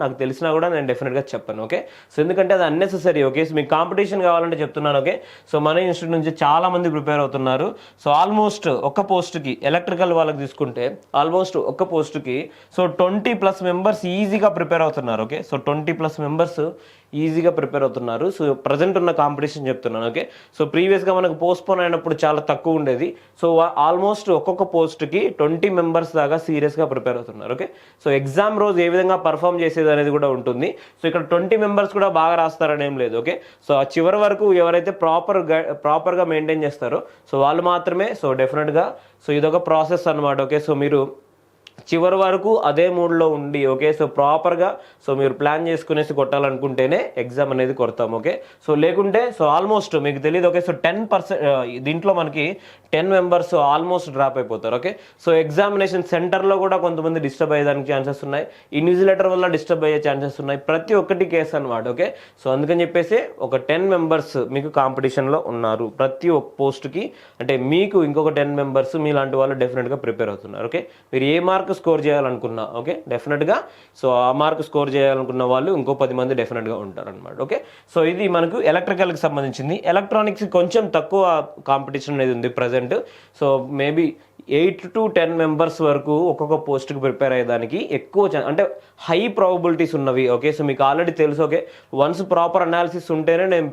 నాకు తెలిసినా కూడా నేను డెఫినెట్గా చెప్పాను, ఓకే. సో ఎందుకంటే అది అన్నెసెసరీ, ఓకే. సో మీకు కాంపిటీషన్ కావాలంటే చెప్తున్నాను, ఓకే. సో మన ఇన్స్టిట్యూట్ నుంచి చాలా మంది ప్రిపేర్ అవుతున్నారు. సో ఆల్మోస్ట్ ఒక్క పోస్ట్కి ఎలక్ట్రికల్ వాళ్ళకి తీసుకుంటే ఆల్మోస్ట్ ఒక్క పోస్ట్కి సో 20+ మెంబర్స్ ఈజీగా ప్రిపేర్ అవుతున్నారు, ఓకే. సో 20+ మెంబర్స్ ఈజీగా ప్రిపేర్ అవుతున్నారు. సో ప్రజెంట్ ఉన్న కాంపిటీషన్ చెప్తున్నాను, ఓకే. సో ప్రీవియస్గా మనకు పోస్ట్పోన్ అయినప్పుడు చాలా తక్కువ ఉండేది. సో ఆల్మోస్ట్ ఒక్కొక్క పోస్ట్కి 20 మెంబర్స్ దాకా సీరియస్గా ప్రిపేర్ అవుతున్నారు, ఓకే. సో ఎగ్జామ్ రోజు ఏ విధంగా పర్ఫామ్ చేసేది అనేది కూడా ఉంటుంది. సో ఇక్కడ 20 మెంబర్స్ కూడా బాగా రాస్తారని ఏం లేదు, ఓకే. సో ఆ చివరి వరకు ఎవరైతే ప్రాపర్గా మెయింటైన్ చేస్తారో సో వాళ్ళు మాత్రమే సో డెఫినెట్గా సో ఇదొక ప్రాసెస్ అనమాట, ఓకే. సో మీరు చివరి వరకు అదే మూడ్లో ఉండి, ఓకే. సో ప్రాపర్గా సో మీరు ప్లాన్ చేసుకునేసి కొట్టాలనుకుంటేనే ఎగ్జామ్ అనేది కొడతాం, ఓకే. సో లేకుంటే సో ఆల్మోస్ట్ మీకు తెలియదు, ఓకే. సో 10% దీంట్లో మనకి 10 మెంబర్స్ ఆల్మోస్ట్ డ్రాప్ అయిపోతారు, ఓకే. సో ఎగ్జామినేషన్ సెంటర్లో కూడా కొంతమంది డిస్టర్బ్ అయ్యేదానికి ఛాన్సెస్ ఉన్నాయి, ఇన్విజిలేటర్ వల్ల డిస్టర్బ్ అయ్యే ఛాన్సెస్ ఉన్నాయి, ప్రతి ఒక్కటి కేసు అనమాట, ఓకే. సో అందుకని చెప్పేసి ఒక 10 మెంబర్స్ మీకు కాంపిటీషన్లో ఉన్నారు ప్రతి ఒక్క పోస్ట్కి. అంటే మీకు ఇంకొక 10 మెంబర్స్ మీలాంటి వాళ్ళు డెఫినెట్గా ప్రిపేర్ అవుతున్నారు, ఓకే. మీరు ఏ మార్క్ స్కోర్ చేయాలనుకున్నా, ఓకే. డెఫినెట్గా సో ఆ మార్క్ స్కోర్ చేయాలనుకున్న వాళ్ళు ఇంకో 10 మంది డెఫినెట్గా ఉంటారనమాట, ఓకే. సో ఇది మనకు ఎలక్ట్రికల్కి సంబంధించింది. ఎలక్ట్రానిక్స్ కొంచెం తక్కువ కాంపిటీషన్ అనేది ఉంది present. So maybe 8 to 10 members వరకు ఒక్కొక్క పోస్ట్కి ప్రిపేర్ అయ్యేదానికి ఎక్కువ అంటే హై ప్రాబబిలిటీస్ ఉన్నవి, ఓకే. సో మీకు ఆల్రెడీ తెలుసు, ఓకే. వన్స్ ప్రాపర్ అనాలిసిస్ ఉంటేనే నేను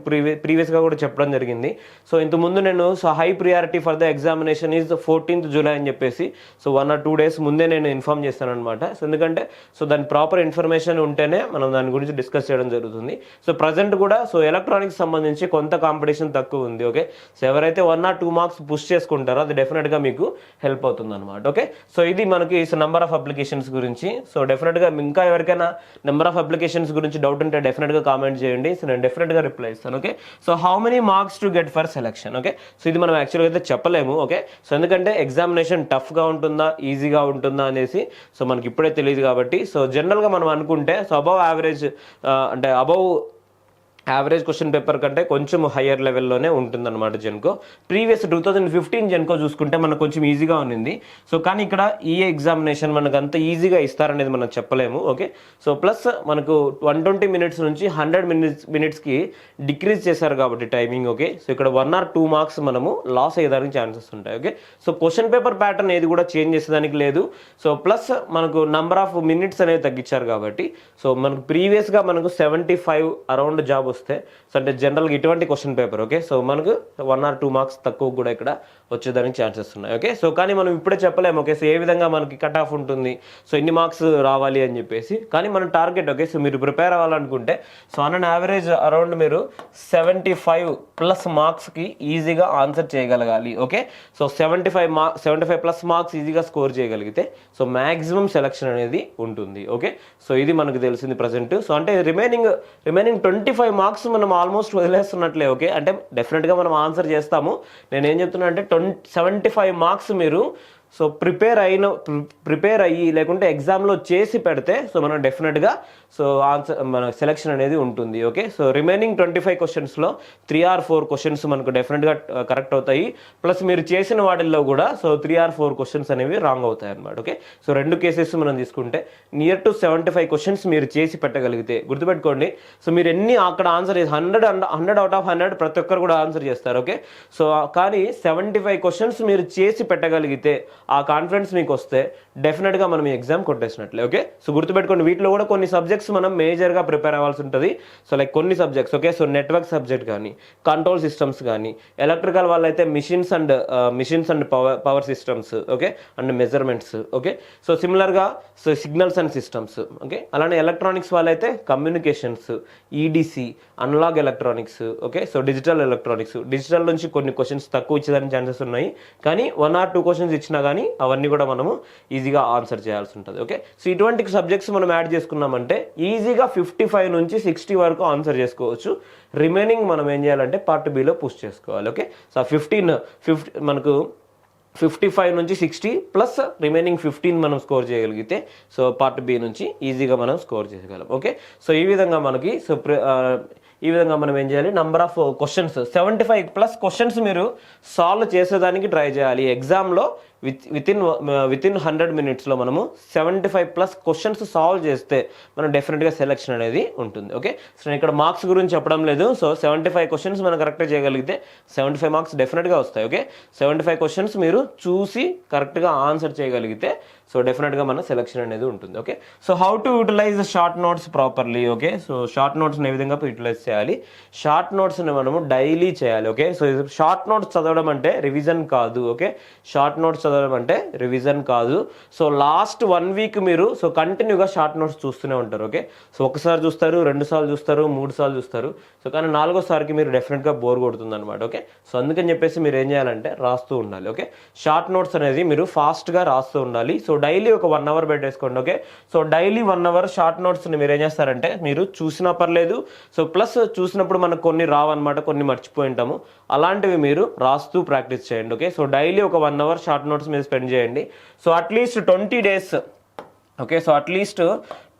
ప్రీవియస్గా కూడా చెప్పడం జరిగింది. సో ఇంతకుముందు నేను so high priority for the examination is 14th July అని చెప్పేసి సో 1 or 2 days ముందే నేను ఇన్ఫార్మ్ చేస్తాను అనమాట. సో ఎందుకంటే సో దాని ప్రాపర్ ఇన్ఫర్మేషన్ ఉంటేనే మనం దాని గురించి డిస్కస్ చేయడం జరుగుతుంది. సో ప్రజెంట్ కూడా సో ఎలక్ట్రానిక్స్ సంబంధించి కొంత కాంపిటీషన్ తక్కువ ఉంది, ఓకే. సో ఎవరైతే 1 or 2 మార్క్స్ పుష్ చేసుకుంటారో అది డెఫినెట్గా మీకు హెల్ప్ అవుతుంది అనమాట, ఓకే. సో ఇది మనకి సో నెంబర్ ఆఫ్ అప్లికేషన్స్ గురించి. సో డెఫినెట్గా ఇంకా ఎవరికైనా నెంబర్ ఆఫ్ అప్లికేషన్స్ గురించి డౌట్ ఉంటే డెఫినెట్గా కామెంట్ చేయండి. సో నేను డెఫినెట్గా రిప్లై ఇస్తాను, okay. So how many marks to get for selection, okay. So ఇది మనం యాక్చువల్గా అయితే చెప్పలేము, ఓకే. సో ఎందుకంటే ఎగ్జామినేషన్ టఫ్గా ఉంటుందా ఈజీగా ఉంటుందా అనేసి సో మనకి ఇప్పుడే తెలియదు కాబట్టి సో జనరల్గా మనం అనుకుంటే సో అబవ్ యావరేజ్ అంటే అబవ్ యావరేజ్ క్వశ్చన్ పేపర్ కంటే కొంచెం హయ్యర్ లెవెల్లోనే ఉంటుందన్నమాట జెన్కో. ప్రీవియస్ 2015 జెన్కో చూసుకుంటే మనకు కొంచెం ఈజీగా ఉంది. సో కానీ ఇక్కడ ఈ ఎగ్జామినేషన్ మనకు అంత ఈజీగా ఇస్తారనేది మనం చెప్పలేము. ఓకే, సో ప్లస్ మనకు 120 మినిట్స్ నుంచి 100 మినిట్స్కి డిక్రీజ్ చేశారు కాబట్టి టైమింగ్. ఓకే, సో ఇక్కడ 1 or 2 మార్క్స్ మనము లాస్ అయ్యేదానికి ఛాన్సెస్ ఉంటాయి. Okay, so question paper pattern ఏది కూడా చేంజ్ చేసేదానికి లేదు. సో ప్లస్ మనకు నంబర్ ఆఫ్ మినిట్స్ అనేది తగ్గించారు కాబట్టి సో మనకు ప్రీవియస్గా మనకు 75 అరౌండ్ జాబ్ వస్తే సో అంటే జనరల్గా ఇటువంటి క్వశ్చన్ పేపర్. ఓకే, సో మనకు 1 or 2 మార్క్స్ తక్కువ కూడా ఇక్కడ వచ్చేదానికి ఛాన్సెస్ ఉన్నాయి. ఓకే, సో కానీ మనం ఇప్పుడే చెప్పలేము. ఓకే, సో ఏ విధంగా మనకి కట్ ఆఫ్ ఉంటుంది, సో ఎన్ని మార్క్స్ రావాలి అని చెప్పేసి. కానీ మన టార్గెట్ ఓకే, సో మీరు ప్రిపేర్ అవ్వాలనుకుంటే సో ఆన్ యావరేజ్ అరౌండ్ మీరు 75+ మార్క్స్కి ఈజీగా ఆన్సర్ చేయగలగాలి. ఓకే, సో 75+ మార్క్స్ ఈజీగా స్కోర్ చేయగలిగితే సో మ్యాక్సిమం సెలక్షన్ అనేది ఉంటుంది. ఓకే, సో ఇది మనకు తెలిసింది ప్రజెంట్. సో అంటే రిమైనింగ్ 25 మార్క్స్ మనం ఆల్మోస్ట్ వదిలేస్తున్నట్లే. ఓకే, అంటే డెఫినెట్గా మనం ఆన్సర్ చేస్తాము. నేను ఏం చెప్తున్నా అంటే 75 మార్క్స్ మీరు సో ప్రిపేర్ అయ్యి లేకుంటే ఎగ్జామ్లో చేసి పెడితే సో మనం డెఫినెట్గా సో ఆన్సర్ మన సెలెక్షన్ అనేది ఉంటుంది. Okay, so remaining 25 క్వశ్చన్స్లో 3 or 4 questions మనకు డెఫినెట్గా కరెక్ట్ అవుతాయి. ప్లస్ మీరు చేసిన వాటిల్లో కూడా సో 3 or 4 క్వశ్చన్స్ అనేవి రాంగ్ అవుతాయి అన్నమాట. ఓకే, సో 2 కేసెస్ మనం తీసుకుంటే నియర్ టు 75 క్వశ్చన్స్ మీరు చేసి పెట్టగలిగితే గుర్తుపెట్టుకోండి. సో మీరు ఎన్ని అక్కడ ఆన్సర్ చేసి 100 out of 100 ప్రతి ఒక్కరు కూడా ఆన్సర్ చేస్తారు. ఓకే, సో కానీ 75 క్వశ్చన్స్ మీరు చేసి పెట్టగలిగితే ఆ కాన్ఫిడెన్స్ మీకు వస్తే డెఫినెట్గా మనం ఈ ఎగ్జామ్ కొట్టేసినట్లే. ఓకే, సో గుర్తుపెట్టుకోండి వీటిలో కూడా కొన్ని సబ్జెక్ట్స్ మనం మేజర్గా ప్రిపేర్ అవ్వాల్సి ఉంటుంది. సో లైక్ కొన్ని subjects. Okay, so network subject కానీ, కంట్రోల్ సిస్టమ్స్ కానీ, ఎలక్ట్రికల్ వాళ్ళైతే machines and power systems. Okay, and measurements. Okay, so సిమిలర్గా so signals and systems. Okay, అలానే ఎలక్ట్రానిక్స్ వాళ్ళైతే communications, EDC, analog electronics. Okay, so digital electronics. Digital నుంచి కొన్ని questions తక్కువ ఇచ్చేదానికి ఛాన్సెస్ ఉన్నాయి. కానీ 1 or 2 క్వశ్చన్స్ ఇచ్చినా కానీ అవన్నీ కూడా మనము ఈజీగా ఆన్సర్ చేయాల్సి ఉంటుంది. ఓకే, సో ఇటువంటి సబ్జెక్ట్స్ మనం యాడ్ చేసుకున్నామంటే ఈజీగా 55 నుంచి 60 వరకు ఆన్సర్ చేసుకోవచ్చు. రిమైనింగ్ మనం ఏం చేయాలంటే పార్ట్ బిలో పుష్ చేసుకోవాలి. ఓకే, సో 50 మనకు 55 నుంచి 60 ప్లస్ రిమైనింగ్ 15 మనం స్కోర్ చేయగలిగితే సో పార్ట్ బి నుంచి ఈజీగా మనం స్కోర్ చేయగలం. ఓకే, సో ఈ విధంగా మనకి సో ఈ విధంగా మనం ఏం చేయాలి, నంబర్ ఆఫ్ క్వశ్చన్స్ 75+ క్వశ్చన్స్ మీరు సాల్వ్ చేసేదానికి ట్రై చేయాలి. ఎగ్జామ్లో వితిన్ 100 మినిట్స్లో మనము 75+ క్వశ్చన్స్ సాల్వ్ చేస్తే మనం డెఫినెట్గా సెలెక్షన్ అనేది ఉంటుంది. ఓకే, సో నేను ఇక్కడ మార్క్స్ గురించి చెప్పడం లేదు. సో 75 క్వశ్చన్స్ మనం కరెక్ట్గా చేయగలిగితే 75 మార్క్స్ డెఫినెట్గా వస్తాయి. ఓకే, 75 క్వశ్చన్స్ మీరు చూసి కరెక్ట్గా ఆన్సర్ చేయగలిగితే సో డెఫినెట్గా మన సెలెక్షన్ అనేది ఉంటుంది. Okay, so how to utilize short notes properly. Okay, so short నోట్స్ని ఏ విధంగా యూటిలైజ్ చేయాలి, షార్ట్ నోట్స్ని మనము డైలీ చేయాలి. ఓకే, సో షార్ట్ నోట్స్ చదవడం అంటే రివిజన్ కాదు. ఓకే, షార్ట్ నోట్స్ చదవడం అంటే రివిజన్ కాదు. సో లాస్ట్ 1 వీక్ మీరు సో కంటిన్యూగా షార్ట్ నోట్స్ చూస్తూనే ఉంటారు. ఓకే, సో ఒకసారి చూస్తారు, 2 సార్లు చూస్తారు, 3 సార్లు చూస్తారు. సో కానీ 4వ సారికి మీరు డెఫినెట్గా బోర్ కొడుతుంది అనమాట. ఓకే, సో అందుకని చెప్పేసి మీరు ఏం చేయాలంటే రాస్తూ ఉండాలి. ఓకే, షార్ట్ నోట్స్ అనేది మీరు ఫాస్ట్గా రాస్తూ ఉండాలి. సో డైలీ ఒక 1 hour పెట్టేసుకోండి. Okay, so daily 1 hour short నోట్స్ని మీరు ఏం చేస్తారంటే మీరు చూసినా పర్లేదు. సో ప్లస్ చూసినప్పుడు మనకు కొన్ని రావన్నమాట, కొన్ని మర్చిపోయి ఉంటాము. అలాంటివి మీరు రాస్తూ ప్రాక్టీస్ చేయండి. ఓకే, సో డైలీ ఒక 1 hour షార్ట్ నోట్స్ మీద స్పెండ్ చేయండి. So at least 20 days. Okay, so at least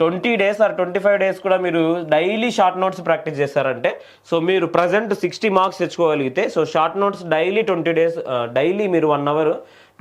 20 days or 25 days కూడా మీరు డైలీ షార్ట్ నోట్స్ ప్రాక్టీస్ చేస్తారంటే సో మీరు ప్రజెంట్ 60 మార్క్స్ తెచ్చుకోగలిగితే so short notes daily 20 days daily మీరు 1 hour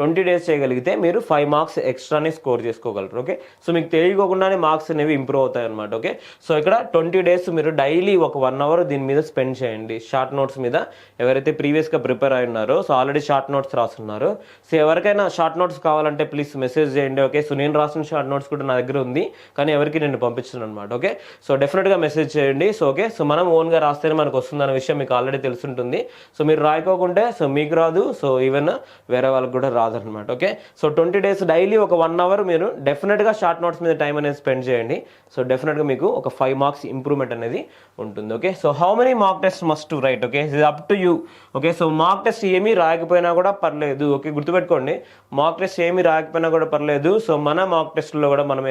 20 days చేయగలిగితే మీరు 5 మార్క్స్ ఎక్స్ట్రానే స్కోర్ చేసుకోగలరు. ఓకే, సో మీకు తెలియకోకుండానే మార్క్స్ అనేవి ఇంప్రూవ్ అవుతాయి అనమాట. ఓకే, సో ఇక్కడ 20 days మీరు డైలీ ఒక 1 hour దీని మీద స్పెండ్ చేయండి, షార్ట్ నోట్స్ మీద. ఎవరైతే ప్రీవియస్గా ప్రిపేర్ అయి ఉన్నారో సో ఆల్రెడీ షార్ట్ నోట్స్ రాస్తున్నారు. సో ఎవరికైనా షార్ట్ నోట్స్ కావాలంటే ప్లీజ్ మెసేజ్ చేయండి. ఓకే, సో నేను రాసిన షార్ట్ నోట్స్ కూడా నా దగ్గర ఉంది, కానీ ఎవరికి నేను పంపించాను అనమాట. ఓకే, సో డెఫినెట్గా మెసేజ్ చేయండి. సో ఓకే, సో మనం ఓన్గా రాస్తేనే మనకు వస్తుందన్న విషయం మీకు ఆల్రెడీ తెలుసుంటుంది. సో మీరు రాయకోకుంటే సో మీకు రాదు, సో ఈవెన్ వేరే వాళ్ళకి కూడా రాదు అనమాట. ఓకే, సో 20 days డైలీ ఒక 1 hour మీరు డెఫినెట్గా షార్ట్ నోట్స్ మీద టైం అనేది స్పెండ్ చేయండి. సో డెఫినెట్గా మీకు ఒక 5 మార్క్స్ ఇంప్రూవ్మెంట్ అనేది ఉంటుంది. Okay, so how many mark test must write. Okay, ఇది up to you. Okay, so mark test ఏమీ రాకపోయినా కూడా పర్లేదు. ఓకే, గుర్తుపెట్టుకోండి, మార్క్ టెస్ట్ ఏమీ రాకపోయినా కూడా పర్లేదు. సో మన మార్క్ టెస్ట్లో కూడా మనం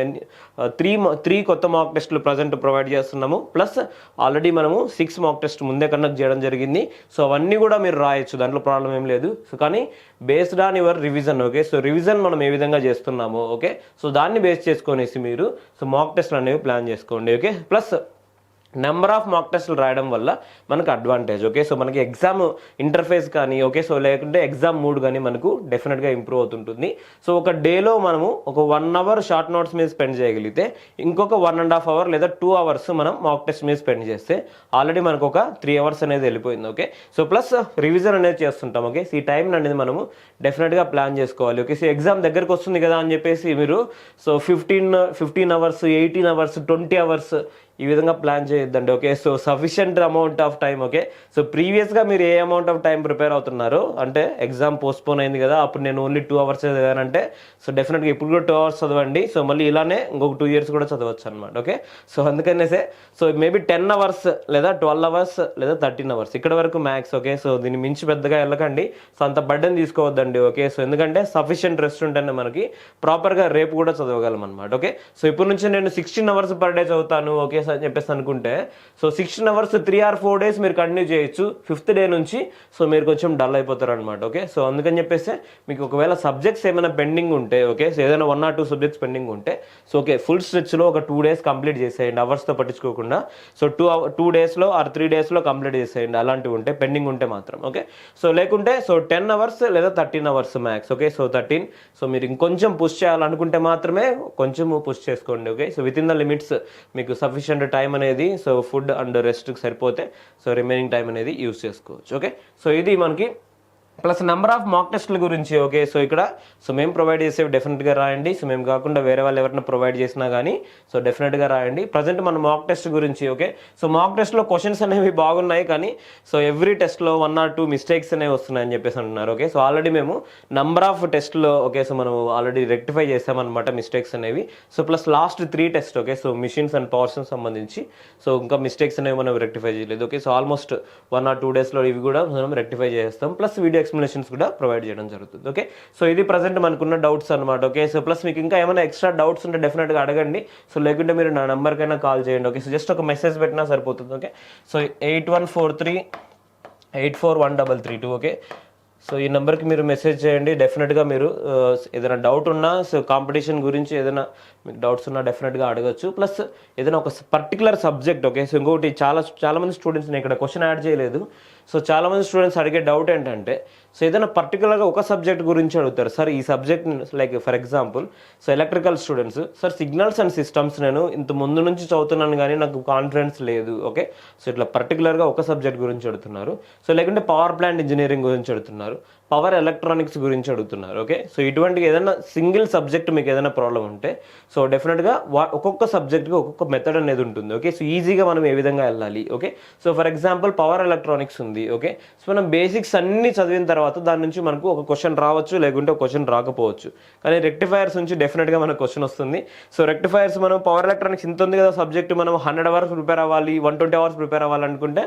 3 కొత్త మార్క్ టెస్టులు ప్రజెంట్ ప్రొవైడ్ చేస్తున్నాము. ప్లస్ ఆల్రెడీ మనము 6 మార్క్ టెస్ట్ ముందే కండక్ట్ చేయడం జరిగింది. సో అవన్నీ కూడా మీరు రాయొచ్చు, దాంట్లో ప్రాబ్లం ఏం లేదు. సో కానీ based on your revision. Okay, so revision మనం ఏ విధంగా చేస్తున్నామో ఓకే, సో దాన్ని బేస్ చేసుకొనేసి మీరు సో మాక్ టెస్ట్లు అనేవి ప్లాన్ చేసుకోండి. ఓకే, ప్లస్ నెంబర్ ఆఫ్ మాక్ టెస్ట్లు రాయడం వల్ల మనకు అడ్వాంటేజ్. ఓకే, సో మనకి ఎగ్జామ్ ఇంటర్ఫేస్ కానీ ఓకే, సో లేకుంటే ఎగ్జామ్ మూడ్ కానీ మనకు డెఫినెట్గా ఇంప్రూవ్ అవుతుంటుంది. సో ఒక డేలో మనము ఒక 1 అవర్ షార్ట్ నోట్స్ మీద స్పెండ్ చేయగలిగితే ఇంకొక 1.5 అవర్ లేదా 2 అవర్స్ మనం మాక్ టెస్ట్ మీద స్పెండ్ చేస్తే ఆల్రెడీ మనకు ఒక 3 అవర్స్ అనేది వెళ్ళిపోయింది. ఓకే, సో ప్లస్ రివిజన్ అనేది చేస్తుంటాం. ఓకే, సో ఈ టైం అనేది మనము డెఫినెట్గా ప్లాన్ చేసుకోవాలి. ఓకే, సో ఎగ్జామ్ దగ్గరకు వస్తుంది కదా అని చెప్పేసి మీరు సో 15 అవర్స్, 18 అవర్స్, 20 అవర్స్ ఈ విధంగా ప్లాన్ చేయొద్దండి. Okay, so sufficient amount of time. Okay, so ప్రీవియస్గా మీరు ఏ అమౌంట్ ఆఫ్ టైం ప్రిపేర్ అవుతున్నారో, అంటే ఎగ్జామ్ పోస్ట్పోన్ అయింది కదా అప్పుడు నేను ఓన్లీ 2 అవర్స్ చదివానంటే సో డెఫినెట్గా ఇప్పుడు కూడా 2 అవర్స్ చదవండి. సో మళ్ళీ ఇలానే ఇంకొక 2 ఇయర్స్ కూడా చదవచ్చు అనమాట. ఓకే, సో అందుకనేసే సో మేబీ 10 అవర్స్ లేదా 12 అవర్స్ లేదా 13 అవర్స్ ఇక్కడ వరకు మ్యాక్స్. ఓకే, సో దీన్ని మించి పెద్దగా వెళ్ళకండి. సో అంత బర్డెన్ తీసుకోవద్దండి. ఓకే, సో ఎందుకంటే సఫిషియంట్ రెస్ట్ ఉంటేనే మనకి ప్రాపర్గా రేపు కూడా చదవగలం అనమాట. ఓకే, సో ఇప్పుడు నుంచి నేను 16 అవర్స్ పర్ డే చదువుతాను ఓకే అని చెప్పేసి అనుకుంటే సో 16 అవర్స్ 3 or 4 days మీరు కంటిన్యూ చేయొచ్చు. 5th డే నుంచి సో మీరు కొంచెం డల్ అయిపోతారు అనమాట. ఓకే, సో అందుకని చెప్పేసి మీకు ఒకవేళ సబ్జెక్ట్స్ ఏమైనా పెండింగ్ ఉంటే ఓకే, సో ఏదైనా 1 or 2 సబ్జెక్ట్స్ పెండింగ్ ఉంటే సో ఓకే ఫుల్ స్ట్రెచ్లో ఒక 2 days కంప్లీట్ చేసేయండి అవర్స్తో పట్టించుకోకుండా. సో 2 daysలో ఆర్ 3 daysలో కంప్లీట్ చేసేయండి అలాంటివి ఉంటే, పెండింగ్ ఉంటే మాత్రం. ఓకే, సో లేకుంటే సో 10 అవర్స్ లేదా 13 hours max. Okay, so 13. So మీరు ఇంకొంచెం పుష్ చేయాలనుకుంటే మాత్రమే కొంచెం పుష్ చేసుకోండి. Okay, so with in the limits మీకు సఫిషియంట్ టైం అనేది సో ఫుడ్ అండ్ రెస్ట్కి సరిపోతే సో రిమైనింగ్ టైం అనేది యూస్ చేసుకోవచ్చు. ఓకే, సో ఇది మనకి ప్లస్ నెంబర్ ఆఫ్ మాక్ టెస్ట్ల గురించి. ఓకే, సో ఇక్కడ సో మేము ప్రొవైడ్ చేసేవి డెఫినెట్గా రాయండి. సో మేము కాకుండా వేరే వాళ్ళు ఎవరైనా ప్రొవైడ్ చేసినా కానీ సో డెఫినెట్గా రాయండి. ప్రజెంట్ మన మాక్ టెస్ట్ గురించి. ఓకే, సో మాక్ టెస్ట్లో క్వశ్చన్స్ అనేవి బాగున్నాయి కానీ సో ఎవ్రీ టెస్ట్లో 1 or 2 మిస్టేక్స్ అనేవి వస్తున్నాయని చెప్పేసి అంటున్నారు. ఓకే, సో ఆల్రెడీ మేము నెంబర్ ఆఫ్ టెస్ట్లో ఓకే సో మనం ఆల్రెడీ రెక్టిఫై చేసామన్నమాట మిస్టేక్స్ అనేవి. So plus last 3 test okay so machines and powers సంబంధించి సో ఇంకా మిస్టేక్స్ అనేవి మనం రెక్టిఫై చేయలేదు. ఓకే, సో ఆల్మోస్ట్ 1 or 2 daysలో ఇవి కూడా మనం రెక్టిఫై చేస్తాం. ప్లస్ వీడియో ఎక్స్ప్లెనేషన్స్ కూడా ప్రొవైడ్ చేయడం జరుగుతుంది. ఓకే, సో ఇది ప్రజెంట్ మనకున్న డౌట్స్ అనమాట. ఓకే, సో ప్లస్ మీకు ఇంకా ఏమైనా ఎక్స్ట్రా డౌట్స్ ఉంటే డెఫినెట్గా అడగండి. సో లేకుంటే మీరు నా నెంబర్కైనా కాల్ చేయండి. ఓకే, సో జస్ట్ ఒక మెసేజ్ పెట్టినా సరిపోతుంది. Okay, so 8143841332. ఓకే, సో ఈ నెంబర్కి మీరు మెసేజ్ చేయండి. డెఫినెట్గా మీరు ఏదైనా డౌట్ ఉన్నా సో కాంపిటీషన్ గురించి ఏదైనా మీకు డౌట్స్ ఉన్నా డెఫినెట్గా అడగచ్చు. ప్లస్ ఏదైనా ఒక పర్టికులర్ సబ్జెక్ట్. ఓకే, సో ఇంకొకటి చాలా మంది స్టూడెంట్స్ నేను ఇక్కడ క్వశ్చన్ యాడ్ చేయలేదు. సో చాలామంది స్టూడెంట్స్ అడిగే డౌట్ ఏంటంటే సో ఏదైనా పర్టికులర్గా ఒక సబ్జెక్ట్ గురించి అడుగుతారు. సార్ ఈ subject like for example so electrical students, sir signals and systems నేను ఇంత ముందు నుంచి చదువుతున్నాను కానీ నాకు కాన్ఫిడెన్స్ లేదు. ఓకే, సో ఇట్లా పర్టికులర్గా ఒక సబ్జెక్ట్ గురించి అడుగుతున్నారు. సో లేకుంటే పవర్ ప్లాంట్ ఇంజనీరింగ్ గురించి అడుగుతున్నారు, పవర్ ఎలక్ట్రానిక్స్ గురించి అడుగుతున్నారు. ఓకే, సో ఇటువంటి ఏదైనా సింగిల్ సబ్జెక్ట్ మీకు ఏదైనా ప్రాబ్లం ఉంటే సో డెఫినెట్గా ఒక్కొక్క సబ్జెక్ట్కి ఒక్కొక్క మెథడ్ అనేది ఉంటుంది. ఓకే, సో ఈజీగా మనం ఏ విధంగా వెళ్ళాలి. Okay, so for example power electronics ఉంది. ఓకే, సో మనం బేసిక్స్ అన్ని చదివిన తర్వాత దాని నుంచి మనకు ఒక క్వశ్చన్ రావచ్చు లేకుంటే ఒక క్వశ్చన్ రాకపోవచ్చు. కానీ రెక్టిఫైర్స్ నుంచి డెఫినెట్గా మనకు క్వశ్చన్ వస్తుంది. సో రెక్టిఫైర్స్ మనం పవర్ ఎలక్ట్రానిక్స్ ఇంత ఉంది కదా సబ్జెక్ట్, మనం 100 అవర్స్ ప్రిపేర్ అవ్వాలి, 120 అవర్స్ ప్రిపేర్ అవ్వాలనుకుంటే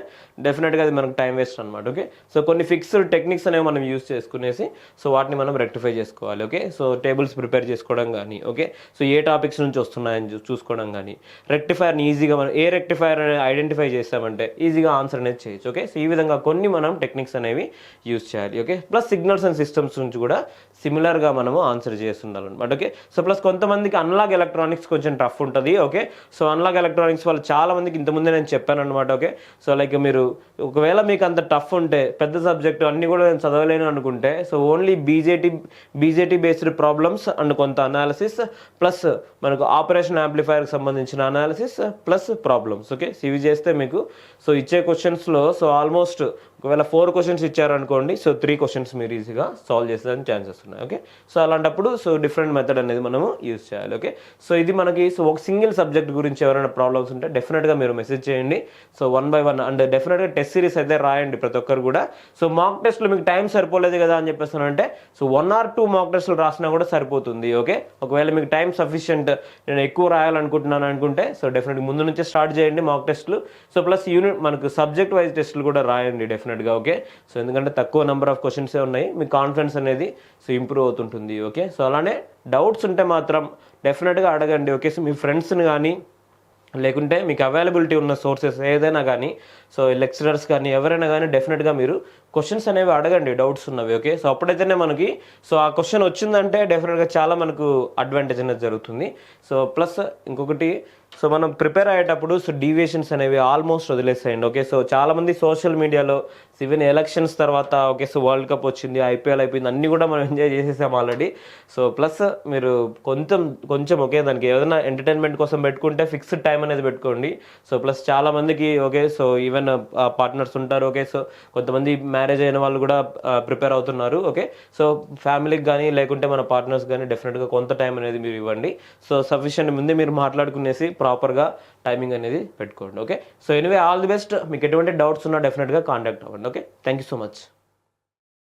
డెఫినెట్గా అది మనకు టైం వేస్ట్ అనమాట. ఓకే, సో కొన్ని ఫిక్స్డ్ టెక్నిక్స్ అనేవి మనం యూస్ చేసుకునేసి సో వాటిని మనం రెక్టిఫై చేసుకోవాలి. ఓకే, సో టేబుల్స్ ప్రిపేర్ చేసుకోవడం కానీ ఓకే సో ఏ టాపిక్స్ నుంచి వస్తున్నాయని చూసుకోవడం కానీ రెక్టిఫైర్ని ఈజీగా మనం ఏ రెక్టిఫైర్ ఐడెంటిఫై చేస్తామంటే ఈజీగా ఆన్సర్ అనేది చేయొచ్చు. ఓకే, సో ఈ విధంగా కొన్ని మనం టెక్నిక్స్ అనేవి యూస్ చేయాలి. Okay, plus signals and systems నుంచి కూడా సిమిలర్గా మనము ఆన్సర్ చేస్తుండాలన్నమాట. ఓకే, సో ప్లస్ కొంతమందికి అన్లాగ్ ఎలక్ట్రానిక్స్ కొంచెం టఫ్ ఉంటుంది. ఓకే, సో అన్లాగ్ ఎలక్ట్రానిక్స్ వాళ్ళు చాలా మందికి ఇంతకుముందే నేను చెప్పాను అనమాట. ఓకే, సో లైక్ మీరు ఒకవేళ మీకు అంత టఫ్ ఉంటే పెద్ద సబ్జెక్టు అన్ని కూడా నేను చదవలేను అనుకుంటే so only BJT based problems and కొంత అనాలిసిస్ ప్లస్ మనకు ఆపరేషన్ యాంప్లిఫైర్కి సంబంధించిన analysis plus problems. Okay, so ఇవి చేస్తే మీకు సో ఇచ్చే క్వశ్చన్స్లో సో ఆల్మోస్ట్ ఒకవేళ 4 క్వశ్చన్స్ ఇచ్చారనుకోండి సో 3 క్వశ్చన్స్ మీరు ఈజీగా సాల్వ్ చేసేదానికి ఛాన్సెస్ ఉన్నాయి. ఓకే, సో అలాంటప్పుడు సో డిఫరెంట్ మెథడ్ అనేది మనము యూజ్ చేయాలి. ఓకే, సో ఇది మనకి సో ఒక సింగిల్ సబ్జెక్ట్ గురించి ఎవరైనా ప్రాబ్లమ్స్ ఉంటే డెఫినెట్గా మీరు మెసేజ్ చేయండి. సో 1 by 1 అండ్ డెఫినెట్గా టెస్ట్ సిరీస్ అయితే రాయండి ప్రతి ఒక్కరు కూడా. సో మాక్ టెస్ట్లో మీకు టైం సరిపోలేదు కదా అని చెప్పేస్తానంటే సో 1 or 2 మాక్ టెస్ట్లు రాసినా కూడా సరిపోతుంది. ఓకే, ఒకవేళ మీకు టైం సఫిషియంట్ నేను ఎక్కువ రాయాలనుకుంటున్నాను అనుకుంటే సో డెఫినెట్గా ముందు నుంచే స్టార్ట్ చేయండి మాక్ టెస్ట్లు. సో ప్లస్ యూనిట్ మనకు సబ్జెక్ట్ వైజ్ టెస్ట్లు కూడా రాయండి డెఫినెట్గా. ఓకే, సో ఎందుకంటే తక్కువ నెంబర్ ఆఫ్ క్వశ్చన్సే ఉన్నాయి, మీ కాన్ఫిడెన్స్ అనేది సో ఇంప్రూవ్ అవుతుంటుంది. ఓకే, సో అలానే డౌట్స్ ఉంటే మాత్రం డెఫినెట్గా అడగండి. ఓకే, సో మీ ఫ్రెండ్స్ని కానీ లేకుంటే మీకు అవైలబిలిటీ ఉన్న సోర్సెస్ ఏదైనా కానీ సో లెక్చరర్స్ కానీ ఎవరైనా కానీ డెఫినెట్గా మీరు క్వశ్చన్స్ అనేవి అడగండి డౌట్స్ ఉన్నవి. ఓకే, సో అప్పుడైతేనే మనకి సో ఆ క్వశ్చన్ వచ్చిందంటే డెఫినెట్గా చాలా మనకు అడ్వాంటేజ్ అనేది జరుగుతుంది. సో ప్లస్ ఇంకొకటి సో మనం ప్రిపేర్ అయ్యేటప్పుడు సో డీవియేషన్స్ అనేవి ఆల్మోస్ట్ వదిలేసేయండి. ఓకే, సో చాలామంది సోషల్ మీడియాలో ఈవెన్ ఎలక్షన్స్ తర్వాత ఓకే సో వరల్డ్ కప్ వచ్చింది, ఐపీఎల్ అయిపోయింది, అన్నీ కూడా మనం ఎంజాయ్ చేసేసాం ఆల్రెడీ. సో ప్లస్ మీరు కొంచెం ఓకే దానికి ఏదైనా ఎంటర్టైన్మెంట్ కోసం పెట్టుకుంటే ఫిక్స్డ్ టైం అనేది పెట్టుకోండి. సో ప్లస్ చాలామందికి ఓకే సో ఈవెన్ పార్ట్నర్స్ ఉంటారు. ఓకే సో కొంతమంది మ్యారేజ్ అయిన వాళ్ళు కూడా ప్రిపేర్ అవుతున్నారు. ఓకే సో ఫ్యామిలీకి కానీ లేకుంటే మన పార్ట్నర్స్ కానీ డెఫినెట్గా కొంత టైం అనేది మీరు ఇవ్వండి. సో సఫిషియెంట్ ముందే మీరు మాట్లాడుకునేసి ప్రాపర్గా టైమింగ్ అనేది పెట్టుకోండి. Okay so anyway all the best. మీకు ఎటువంటి డౌట్స్ ఉన్నా డెఫినెట్గా కాంటాక్ట్ అవ్వండి. Okay, thank you so much.